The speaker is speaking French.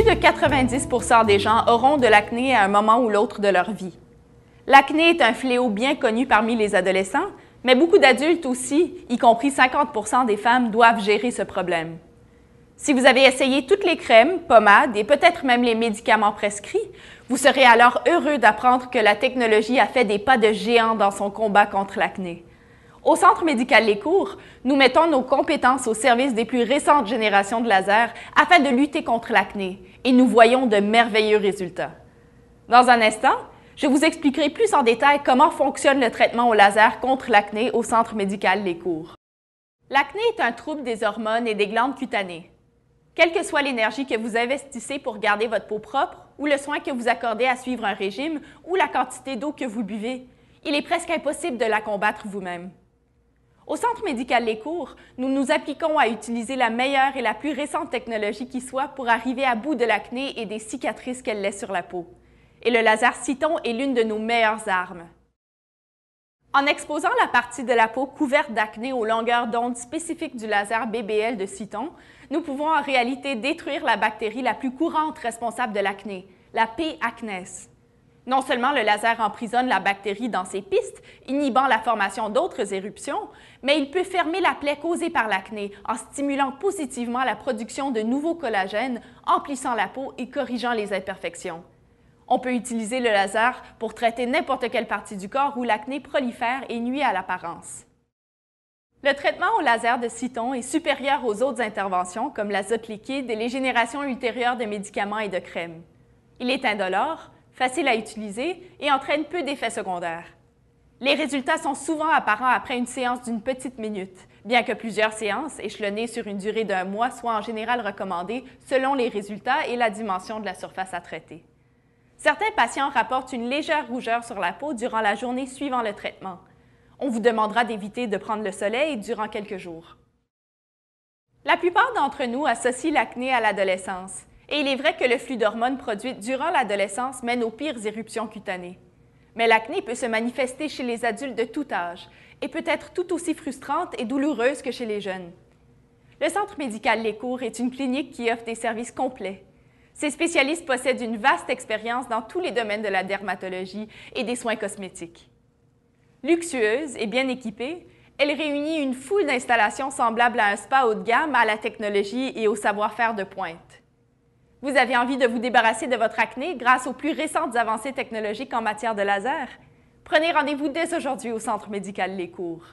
Plus de 90% des gens auront de l'acné à un moment ou l'autre de leur vie. L'acné est un fléau bien connu parmi les adolescents, mais beaucoup d'adultes aussi, y compris 50% des femmes, doivent gérer ce problème. Si vous avez essayé toutes les crèmes, pommades et peut-être même les médicaments prescrits, vous serez alors heureux d'apprendre que la technologie a fait des pas de géant dans son combat contre l'acné. Au Centre médical Les Cours, nous mettons nos compétences au service des plus récentes générations de lasers afin de lutter contre l'acné et nous voyons de merveilleux résultats. Dans un instant, je vous expliquerai plus en détail comment fonctionne le traitement au laser contre l'acné au Centre médical Les Cours. L'acné est un trouble des hormones et des glandes cutanées. Quelle que soit l'énergie que vous investissez pour garder votre peau propre ou le soin que vous accordez à suivre un régime ou la quantité d'eau que vous buvez, il est presque impossible de la combattre vous-même. Au Centre médical Les Cours, nous nous appliquons à utiliser la meilleure et la plus récente technologie qui soit pour arriver à bout de l'acné et des cicatrices qu'elle laisse sur la peau. Et le laser Cyton est l'une de nos meilleures armes. En exposant la partie de la peau couverte d'acné aux longueurs d'onde spécifiques du laser BBL de Cyton, nous pouvons en réalité détruire la bactérie la plus courante responsable de l'acné, la P. acnes. Non seulement le laser emprisonne la bactérie dans ses pistes, inhibant la formation d'autres éruptions, mais il peut fermer la plaie causée par l'acné en stimulant positivement la production de nouveaux collagènes, emplissant la peau et corrigeant les imperfections. On peut utiliser le laser pour traiter n'importe quelle partie du corps où l'acné prolifère et nuit à l'apparence. Le traitement au laser de Cyton est supérieur aux autres interventions comme l'azote liquide et les générations ultérieures de médicaments et de crèmes. Il est indolore, facile à utiliser et entraîne peu d'effets secondaires. Les résultats sont souvent apparents après une séance d'une petite minute, bien que plusieurs séances, échelonnées sur une durée d'1 mois, soient en général recommandées selon les résultats et la dimension de la surface à traiter. Certains patients rapportent une légère rougeur sur la peau durant la journée suivant le traitement. On vous demandera d'éviter de prendre le soleil durant quelques jours. La plupart d'entre nous associent l'acné à l'adolescence, et il est vrai que le flux d'hormones produites durant l'adolescence mène aux pires éruptions cutanées. Mais l'acné peut se manifester chez les adultes de tout âge et peut être tout aussi frustrante et douloureuse que chez les jeunes. Le Centre médical Les Cours est une clinique qui offre des services complets. Ces spécialistes possèdent une vaste expérience dans tous les domaines de la dermatologie et des soins cosmétiques. Luxueuse et bien équipée, elle réunit une foule d'installations semblables à un spa haut de gamme à la technologie et au savoir-faire de pointe. Vous avez envie de vous débarrasser de votre acné grâce aux plus récentes avancées technologiques en matière de laser? Prenez rendez-vous dès aujourd'hui au Centre médical Les Cours.